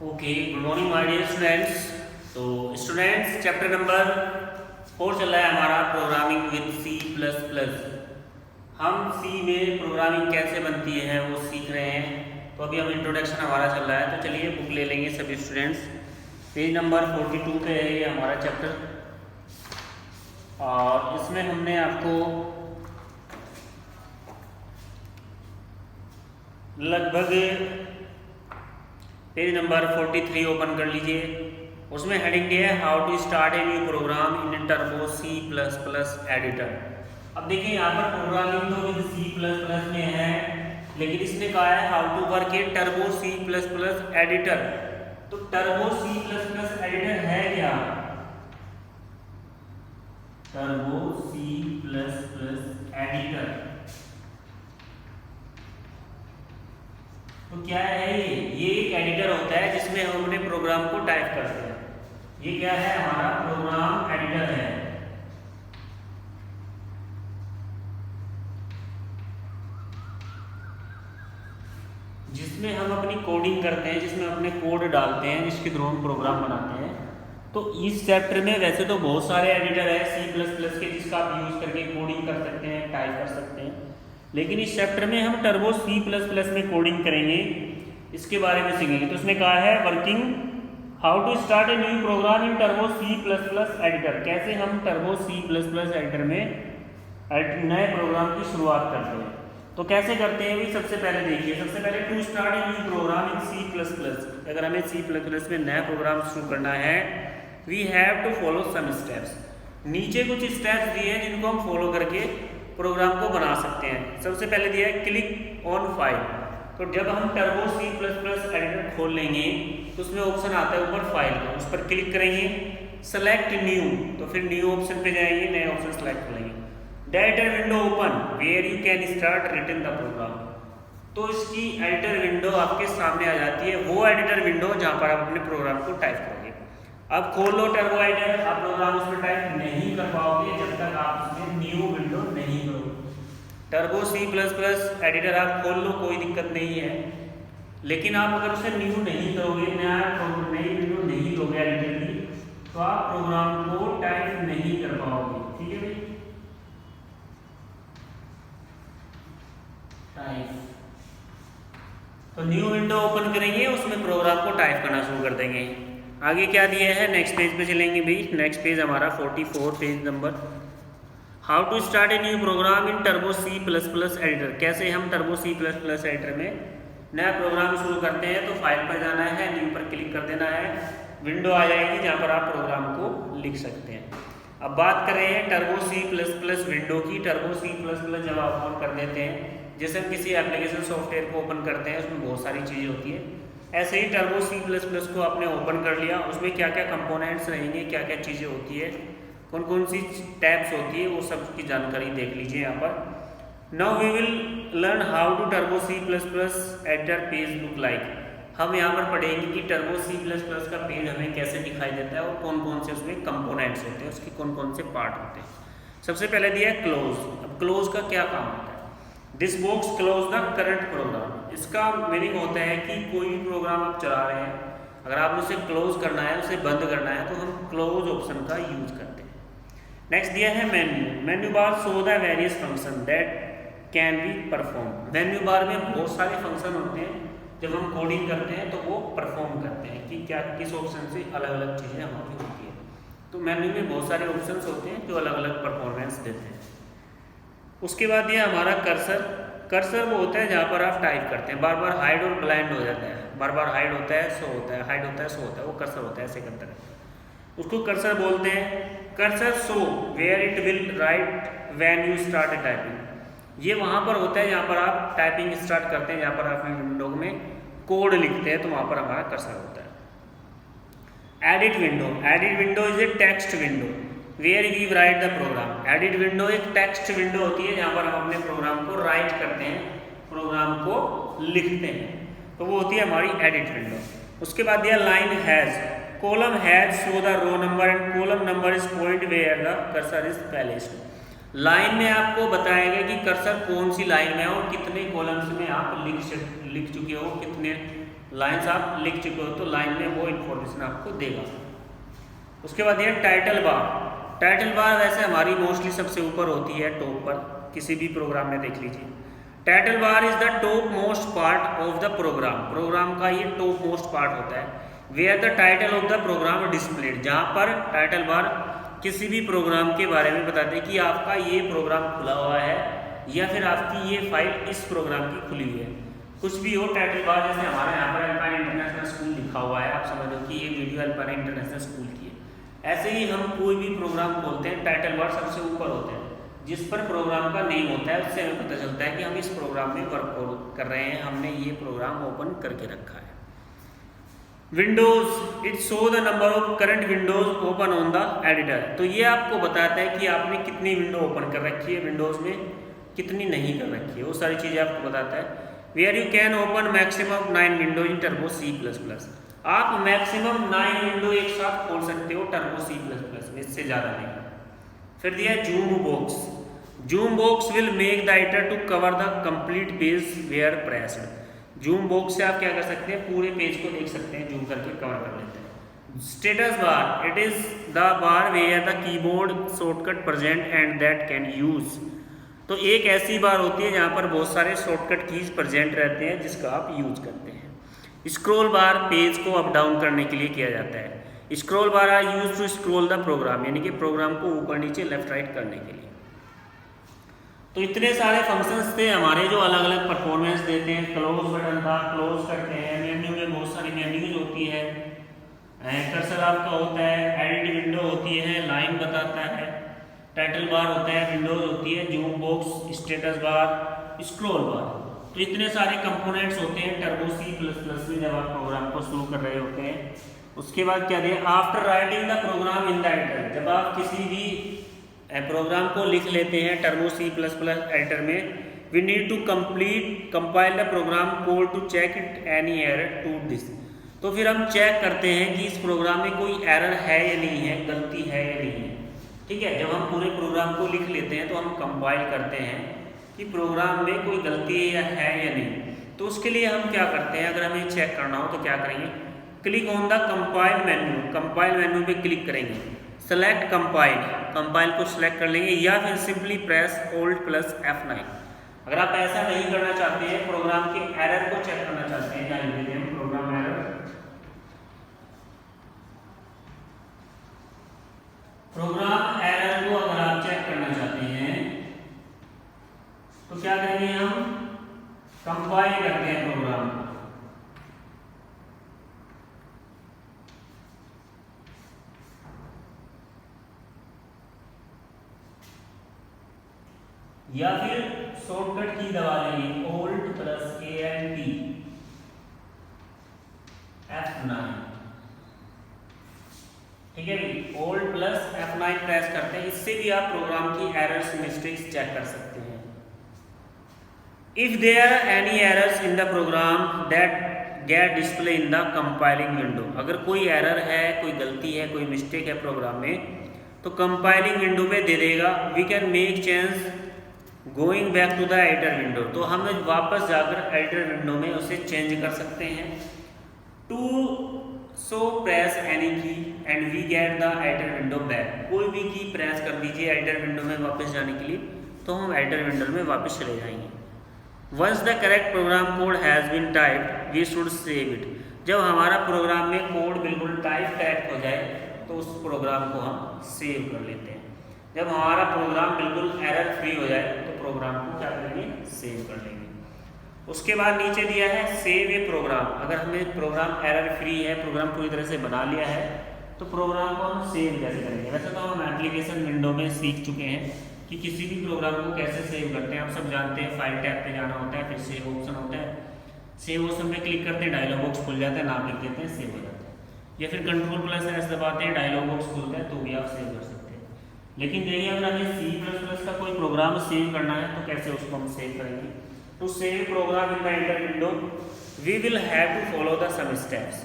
Okay, good morning my dear students. तो students, chapter number 4 चल रहा है हमारा programming with C plus plus. हम सी में प्रोग्रामिंग कैसे बनती है वो सीख रहे हैं। तो अभी हम इंट्रोडक्शन हमारा चल रहा है, तो चलिए बुक ले लेंगे सभी स्टूडेंट्स। पेज नंबर 42 पे है ये हमारा चैप्टर, और इसमें हमने आपको लगभग पेज नंबर 43 ओपन कर लीजिए। उसमें हेडिंग दिया है how to start a new program in turbo C plus plus editor. अब देखिए यहाँ पर प्रोग्रामिंग तो विद सी प्लस प्लस में है, लेकिन इसने कहा है how to work a Turbo C plus plus editor. तो Turbo C plus plus editor है क्या? Turbo C plus plus editor तो क्या है ये एक एडिटर होता है जिसमें हम अपने प्रोग्राम को टाइप करते हैं। ये क्या है? हमारा प्रोग्राम एडिटर है। जिसमें हम अपनी कोडिंग करते हैं, जिसमें अपने कोड डालते हैं, जिसके थ्रू हम प्रोग्राम बनाते हैं। तो इस चैप्टर में वैसे तो बहुत सारे एडिटर है सी प्लस प्लस के, जिसका आप यूज करके कोडिंग कर सकते हैं, टाइप कर सकते हैं, लेकिन इस चैप्टर में हम टर्बो सी प्लस प्लस में कोडिंग करेंगे, इसके बारे में सीखेंगे। तो उसने कहा है working how to start a new program in turbo C plus plus editor. कैसे हम turbo C plus plus editor में नए प्रोग्राम की शुरुआत करते हैं। तो कैसे करते हैं भी सबसे पहले देखिए। सबसे पहले to start a new program in C plus plus, अगर हमें सी प्लस प्लस में नया प्रोग्राम शुरू करना है, we have to follow some steps. नीचे कुछ स्टेप्स दिए हैं जिनको हम फॉलो करके प्रोग्राम को बना सकते हैं। सबसे पहले दिया है क्लिक ऑन फाइल। तो जब हम turbo C plus plus editor खोल लेंगे तो उसमें ऑप्शन आता है ऊपर फाइल का, उस पर क्लिक करेंगे, सेलेक्ट न्यू, तो फिर न्यू ऑप्शन पे जाएंगे, नए ऑप्शन सेलेक्ट करेंगे। The editor window open where you can start written the program. तो इसकी एडिटर विंडो आपके सामने आ जाती है, वो एडिटर विंडो जहाँ पर आप अपने प्रोग्राम को टाइप करोगे। अब खोल लो टर्बो एडिटर, आप प्रोग्राम उसमें टाइप नहीं कर पाओगे जब तक आप उसमें न्यू विंडो नहीं करोगे। Turbo C plus plus editor आप खोल लो, कोई दिक्कत नहीं है, लेकिन आप अगर उसे न्यू नहीं करोगे, नई विंडो नहीं लोगे एडिटर की, तो आप प्रोग्राम को टाइप नहीं कर पाओगे। ठीक है भाई, टाइप। तो न्यू विंडो ओपन करेंगे, उसमें प्रोग्राम को टाइप करना शुरू कर देंगे। आगे क्या दिया है, नेक्स्ट पेज पे चलेंगे भाई। नेक्स्ट पेज हमारा 44 page number, how to start a new program in turbo C plus plus editor. कैसे हम turbo C plus plus editor में नया प्रोग्राम शुरू करते हैं। तो फाइल पर जाना है, न्यू पर क्लिक कर देना है, विंडो आ जाएगी जहाँ पर आप प्रोग्राम को लिख सकते हैं। अब बात कर रहे हैं turbo C plus plus window की। टर्बो सी प्लस प्लस जब आप ओपन कर देते हैं, जैसे हम किसी एप्लीकेशन सॉफ्टवेयर को ओपन करते हैं, उसमें बहुत सारी चीज़ें होती है, ऐसे ही टर्बो सी प्लस प्लस को आपने ओपन कर लिया, उसमें क्या क्या कंपोनेंट्स रहेंगे, क्या क्या चीज़ें होती है, कौन कौन सी टैब्स होती है, वो सब की जानकारी देख लीजिए यहाँ पर। Now we will learn how to turbo C plus plus editor page look like. हम यहाँ पर पढ़ेंगे कि टर्बो सी प्लस प्लस का पेज हमें कैसे दिखाई देता है और कौन कौन से उसमें कंपोनेंट्स होते हैं, उसके कौन कौन से पार्ट होते हैं। सबसे पहले दिया है क्लोज। अब क्लोज का क्या काम होता है? This box close the current program. इसका मीनिंग होता है कि कोई भी प्रोग्राम आप चला रहे हैं, अगर आपने उसे क्लोज करना है, उसे बंद करना है, तो हम क्लोज ऑप्शन का यूज करते हैं। नेक्स्ट दिया है menu. Menu bar show the various function that can be perform. Menu bar में बहुत सारे फंक्शन होते हैं, जब हम कोडिंग करते हैं तो वो परफॉर्म करते हैं कि क्या किस ऑप्शन से अलग अलग चीज़ें हमारी होती है। तो मेन्यू में बहुत सारे ऑप्शंस होते हैं जो अलग अलग परफॉर्मेंस देते हैं। उसके बाद ये हमारा कर्सर। कर्सर वो होता है जहाँ पर आप टाइप करते हैं, बार बार हाइड और ब्लाइंड हो जाता है, बार बार हाइड होता है, शो होता है, हाइड होता है, शो होता है, वो कर्सर होता है, ऐसे करता है, उसको कर्सर बोलते हैं। Cursor show where it will write when you start typing. ये वहाँ पर होता है जहाँ पर आप टाइपिंग स्टार्ट करते हैं, जहाँ पर आप विंडो में कोड लिखते हैं, तो वहाँ पर हमारा कर्सर होता है। Edit window. Edit window is a text window where we write the program. Edit window एक टेक्स्ट विंडो होती है जहाँ पर हम अपने प्रोग्राम को राइट करते हैं, प्रोग्राम को लिखते हैं, तो वो होती है हमारी एडिट विंडो। उसके बाद दिया line has. Column has show the row number and column number is point where the cursor is placed. Line में आपको बताएगा कि कर्सर कौन सी लाइन में है और कितने कॉलम्स में आप लिख चुके हो, कितने लाइन्स आप लिख चुके हो तो लाइन में वो इन्फॉर्मेशन आपको देगा। उसके बाद ये टाइटल बार। टाइटल बार वैसे हमारी मोस्टली सबसे ऊपर होती है, टॉप पर, किसी भी प्रोग्राम में देख लीजिए। Title bar is the top most part of the program. Program का ये टॉप मोस्ट पार्ट होता है। Where the title of the program displayed, जहाँ पर टाइटल बार किसी भी प्रोग्राम के बारे में बताते हैं कि आपका ये प्रोग्राम खुला हुआ है या फिर आपकी ये फाइल इस प्रोग्राम की खुली हुई है, कुछ भी हो। टाइटल बार जैसे हमारे यहाँ पर अल्पाइन इंटरनेशनल स्कूल लिखा हुआ है, आप समझ लो कि ये वीडियो अल्पाइन इंटरनेशनल स्कूल की है। ऐसे ही हम कोई भी प्रोग्राम खोलते हैं, टाइटल बार सबसे ऊपर होते हैं, जिस पर प्रोग्राम का नेम होता है, उससे हमें पता चलता है कि हम इस प्रोग्राम में वर्क कर रहे हैं, हमने ये प्रोग्राम ओपन करके रखा है। Windows, it show the number of current Windows open on the editor. तो ये आपको बताता है कि आपने कितनी विंडो ओपन कर रखी है विंडोज में, कितनी नहीं कर रखी है, वो सारी चीज़ें आपको बताता है। Where you can open maximum 9 window in turbo C++। आप मैक्सिमम 9 विंडो एक साथ खोल सकते हो टर्बो C++ में, इससे ज़्यादा नहीं। फिर दिया zoom box. Zoom box will make the editor to cover the complete page where pressed. Zoom box से आप क्या कर सकते हैं, पूरे पेज को देख सकते हैं, जूम करके कवर कर लेते हैं। Status bar, it is the bar where the keyboard shortcut present and that can use. तो एक ऐसी बार होती है जहाँ पर बहुत सारे शॉर्टकट कीज प्रेजेंट रहते हैं जिसका आप यूज करते हैं। स्क्रॉल बार पेज को अप डाउन करने के लिए किया जाता है। Scroll bar are use to scroll the program, यानी कि प्रोग्राम को ऊपर नीचे लेफ्ट राइट करने के लिए। तो इतने सारे फंक्शंस थे हमारे जो अलग अलग परफॉर्मेंस देते हैं। क्लोज बटन था, क्लोज करते हैं, मेन्यू में बहुत सारी मेन्यूज होती है, कर्सर आपका होता है, एडिट विंडो होती है, लाइन बताता है, टाइटल बार होता है, विंडोज होती है, zoom box, status bar, scroll बार। तो इतने सारे कंपोनेंट्स होते हैं टर्बो C++ में जब आप प्रोग्राम को शुरू कर रहे होते हैं। उसके बाद क्या दिया, after writing the program in the editor. जब आप किसी भी प्रोग्राम को लिख लेते हैं टर्बो C++ एडिटर में, we need to compile the program code to check it any error to this. तो फिर हम चेक करते हैं कि इस प्रोग्राम में कोई एरर है या नहीं है, गलती है या नहीं है। ठीक है, जब हम पूरे प्रोग्राम को लिख लेते हैं तो हम कंपाइल करते हैं कि प्रोग्राम में कोई गलती है या नहीं। तो उसके लिए हम क्या करते हैं, अगर हमें चेक करना हो तो क्या करेंगे, click on the compile menu. Compile menu पे क्लिक करेंगे, सेलेक्ट कंपाइल, कंपाइल को सिलेक्ट कर लेंगे, या फिर सिंपली प्रेस Alt+F9। अगर आप ऐसा नहीं करना चाहते हैं, प्रोग्राम के एरर को चेक करना चाहते हैं, यहाँ लिख देते हैं प्रोग्राम एरर। प्रोग्राम एरर को अगर आप चेक करना चाहते हैं तो क्या करेंगे, हम कंपाइल करते हैं प्रोग्राम को। या फिर शॉर्टकट की दबा लेंगे Alt+ANT F9। ठीक है भाई, Alt+F9 प्रेस करते हैं, इससे भी आप प्रोग्राम की एरर्स मिस्टेक्स चेक कर सकते हैं। If there are any errors in the program that get display in the compiling window. अगर कोई एरर है, कोई गलती है, कोई मिस्टेक है प्रोग्राम में, तो कंपाइलिंग विंडो में दे देगा। We can make change going back to the editor window. तो हम वापस जाकर एडिटर विंडो में उसे चेंज कर सकते हैं। To so press any key and we get the editor window back. कोई भी की प्रेस कर दीजिए एडिटर विंडो में वापस जाने के लिए, तो हम एडिटर विंडो में वापस चले जाएंगे। Once the correct program code has been typed we should save it. जब हमारा प्रोग्राम में कोड बिल्कुल टाइप करेक्ट हो जाए तो उस प्रोग्राम को हम सेव कर लेते हैं। जब हमारा प्रोग्राम बिल्कुल एरर फ्री हो जाए तो प्रोग्राम को क्या करेंगे, सेव कर लेंगे। उसके बाद नीचे दिया है सेव ए प्रोग्राम। अगर हमें प्रोग्राम एरर फ्री है, प्रोग्राम पूरी तरह से बना लिया है, तो प्रोग्राम को हम सेव कैसे करेंगे। वैसे तो हम एप्लीकेशन विंडो में सीख चुके हैं कि किसी भी प्रोग्राम को कैसे सेव करते हैं, आप सब जानते हैं। फाइल टैब पे जाना होता है, फिर सेव ऑप्शन होता है, सेव ऑप्शन पे क्लिक करते हैं, डायलॉग बॉक्स खुल जाता है, नाम लिख देते हैं, सेव हो जाता है। या फिर Ctrl+S दबाते हैं, डायलॉग बॉक्स खुलता है, तो भी आप सेव कर सकते हैं। लेकिन देखिए, अगर हमें C++ का कोई प्रोग्राम सेव करना है तो कैसे उसको हम सेव करेंगे। To save program in the editor window we will have to follow the some steps.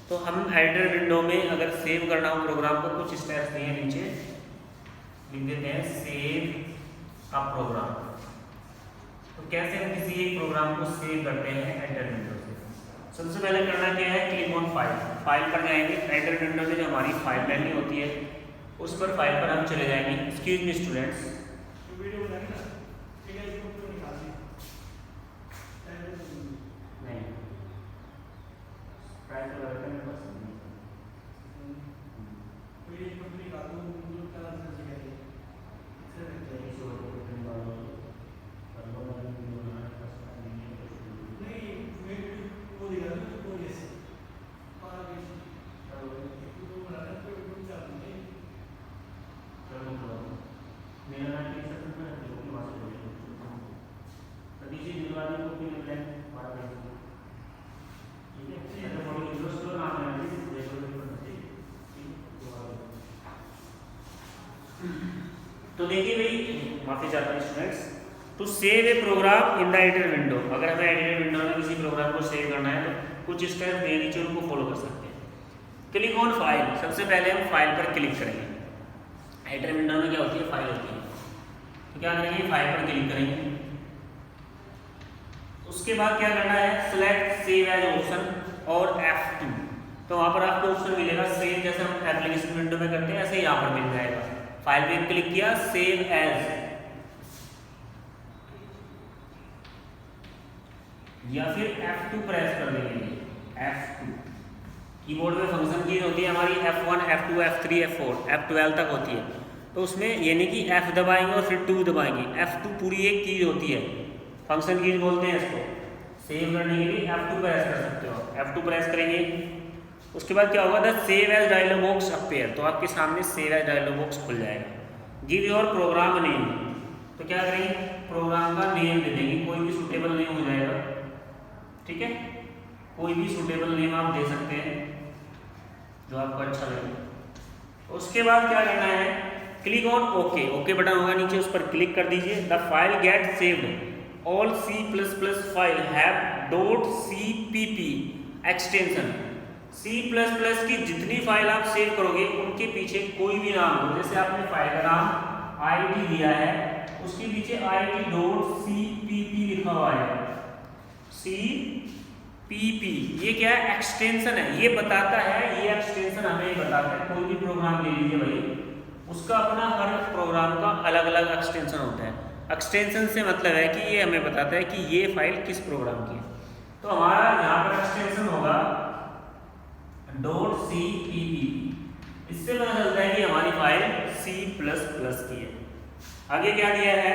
तो हम एडिटर विंडो में अगर सेव करना हो प्रोग्राम को, कुछ स्टेप्स दिए हैं, नीचे लिख देते हैं सेव अ प्रोग्राम। तो कैसे हम किसी एक प्रोग्राम को सेव करते हैं एडिटर विंडो से। सबसे पहले करना क्या है, क्लिक ऑन फाइल, फाइल पर जाएंगे, एडिटर विंडो में जो हमारी फाइल मेन्यू होती है उस पर फाइल पर हम चले जाएंगे। एक्सक्यूज मी स्टूडेंट्स, तो देखिए भाई, माफी चाहता हूँ students, to save a program in the editor window, अगर हमें एडिटर विंडो में किसी प्रोग्राम को सेव करना है तो कुछ स्टेप दे नीचे उनको फॉलो कर सकते हैं। क्लिक ऑन फाइल, सबसे पहले हम फाइल पर क्लिक करेंगे। एडिटर विंडो में क्या होती है, फाइल होती है, तो क्या करेंगे, फाइल पर क्लिक करेंगे। उसके बाद क्या करना है, सेलेक्ट सेव एज ऑप्शन और F2, तो वहां पर आपको ऑप्शन मिलेगा सेव, जैसे हम एप्लीकेशन विंडो में करते हैं ऐसे ही यहाँ पर मिल जाएगा। फाइल पे क्लिक किया, सेव एज, या फिर F2 प्रेस कर देंगे। F2 कीबोर्ड में फंक्शन की होती है हमारी F1, F2, F3, F4, F12 तक होती है, तो उसमें यानी कि F दबाएंगे और फिर 2 दबाएंगे। F2 पूरी एक कीज होती है, फंक्शन कीज बोलते हैं इसको। सेव करने के लिए F2 प्रेस कर सकते हो, F2 प्रेस करेंगे। उसके बाद क्या होगा, the save as dialog box appear, तो आपके सामने सेव एज डायलॉग बॉक्स खुल जाएगा। गिव योर प्रोग्राम नेम, तो क्या करेंगे, प्रोग्राम का नेम दे देंगे, कोई भी सूटेबल नेम हो जाएगा, ठीक है, कोई भी सूटेबल नेम आप दे सकते हैं जो आपको अच्छा लगे। उसके बाद क्या करना है, click on okay, okay button होगा नीचे, उस पर क्लिक कर दीजिए। The file gate saved all C++ file have .cpp extension, C++ की जितनी फाइल आप सेव करोगे उनके पीछे कोई भी नाम हो, जैसे आपने फाइल का नाम IT दिया है, उसके पीछे IT.cpp लिखा हुआ है, CPP, ये क्या है, एक्सटेंशन है, ये बताता है, ये एक्सटेंशन हमें बताता है। कोई भी प्रोग्राम ले लीजिए भाई, उसका अपना हर प्रोग्राम का अलग अलग एक्सटेंशन होता है। एक्सटेंशन से मतलब है कि ये हमें बताता है कि ये फाइल किस प्रोग्राम की है। तो हमारा यहाँ पर एक्सटेंशन होगा .cpp, इससे पता चलता है कि हमारी फाइल C++ की है। आगे क्या दिया है,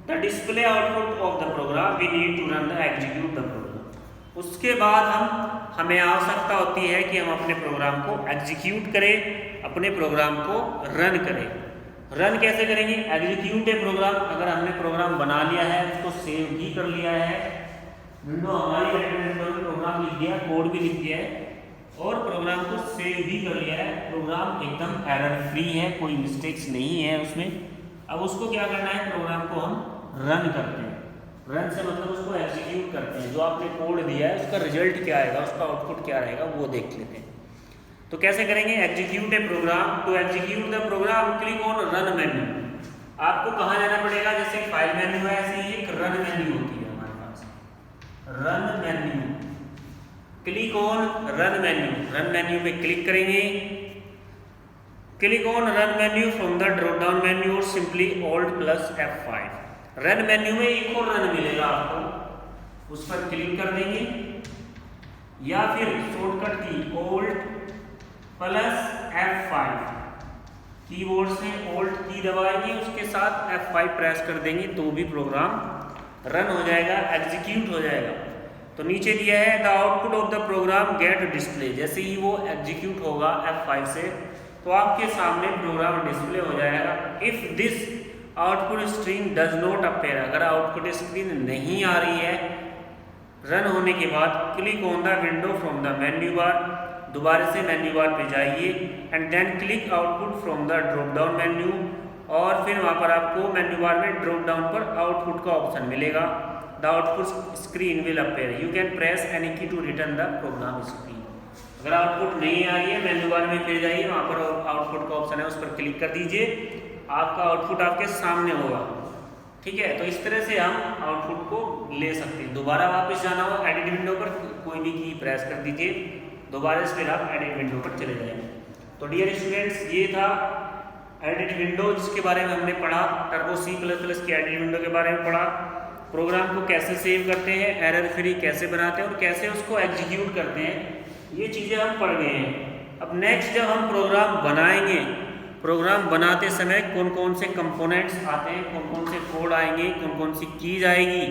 the display output of the program we need to run the execute the program. उसके बाद हमें आवश्यकता होती है कि हम अपने प्रोग्राम को एग्जीक्यूट करें, अपने प्रोग्राम को रन करें। रन कैसे करेंगे, एग्जीक्यूट ए प्रोग्राम, अगर हमने प्रोग्राम बना लिया है, उसको सेव भी कर लिया है, विंडो हमारी विंडो में प्रोग्राम लिख दिया, कोड भी लिख दिया है और प्रोग्राम को सेव भी कर लिया है, प्रोग्राम एकदम एरर फ्री है, कोई मिस्टेक्स नहीं है उसमें। अब उसको क्या करना है, प्रोग्राम को हम रन करते हैं। रन से मतलब उसको एग्जीक्यूट करते हैं, जो आपने कोड दिया है उसका रिजल्ट क्या आएगा, उसका आउटपुट क्या रहेगा वो देख लेते हैं। तो कैसे करेंगे, execute a program, to execute the program click on run menu. आपको कहाँ जाना पड़ेगा, जैसे फाइल मेन्यू है ऐसे ही एक रन मेन्यू होती है हमारे पास, run menu, click on run menu, run menu पे क्लिक करेंगे। Click on run menu from the drop down menu और सिंपली Alt+F5। रन मेन्यू में एक और रन मिलेगा आपको, उस पर क्लिक कर देंगे या फिर शॉर्टकट की Alt+F5, कीबोर्ड से Alt की दबाएंगे, उसके साथ F5 प्रेस कर देंगे तो भी प्रोग्राम रन हो जाएगा, एग्जीक्यूट हो जाएगा। तो नीचे दिया है the output of the program get display, जैसे ही वो एग्जीक्यूट होगा F5 से तो आपके सामने प्रोग्राम डिस्प्ले हो जाएगा। If this output screen does not appear, अगर आउटपुट स्क्रीन नहीं आ रही है रन होने के बाद, click on the window from the menu bar, दोबारा से मेन्यू बार पे जाइए and then click output from the drop down menu, और फिर वहाँ पर आपको मेन्यू बार में ड्रॉप डाउन पर आउटपुट का ऑप्शन मिलेगा। The output screen will appear, you can press any की to return the program screen. अगर आउटपुट नहीं आ रही है मेन्यू बार में फिर जाइए, वहाँ पर आउटपुट का ऑप्शन है, उस पर क्लिक कर दीजिए, आपका आउटपुट आपके सामने होगा। ठीक है, तो इस तरह से हम आउटपुट को ले सकते हैं। दोबारा वापस जाना हो एडिट विंडो पर, कोई भी की प्रेस कर दीजिए, दोबारा से फिर आप एडिट विंडो पर चले जाएंगे। तो डियर स्टूडेंट्स, ये था एडिट विंडो जिसके बारे में हमने पढ़ा, टर्बो C++ की एडिट विंडो के बारे में पढ़ा, प्रोग्राम को कैसे सेव करते हैं, एरर फ्री कैसे बनाते हैं और कैसे उसको एग्जीक्यूट करते हैं, ये चीज़ें हम पढ़ गए हैं। अब नेक्स्ट जब हम प्रोग्राम बनाएंगे, प्रोग्राम बनाते समय कौन कौन से कंपोनेंट्स आते हैं, कौन कौन से कोड आएंगे, कौन कौन सी कीज आएगी,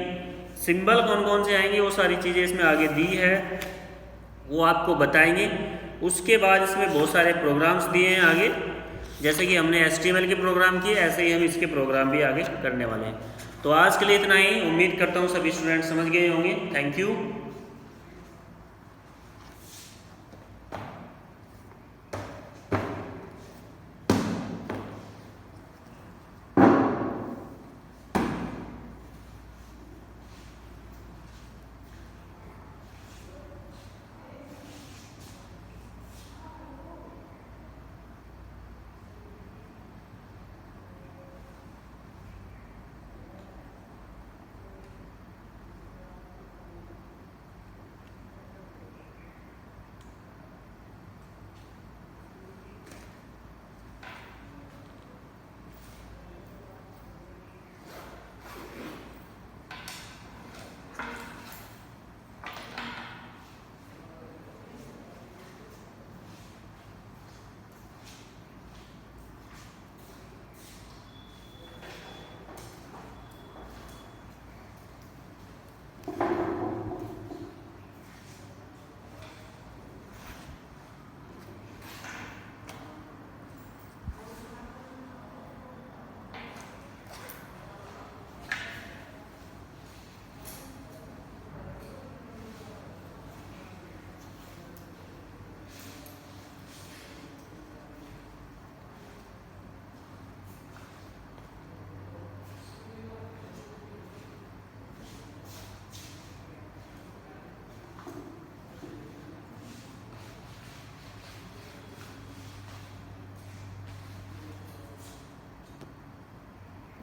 सिंबल कौन कौन से आएंगे, वो सारी चीज़ें इसमें आगे दी है, वो आपको बताएंगे। उसके बाद इसमें बहुत सारे प्रोग्राम्स दिए हैं आगे, जैसे कि हमने HTML के प्रोग्राम किए, ऐसे ही हम इसके प्रोग्राम भी आगे करने वाले हैं। तो आज के लिए इतना ही, उम्मीद करता हूँ सभी स्टूडेंट समझ गए होंगे। Thank you.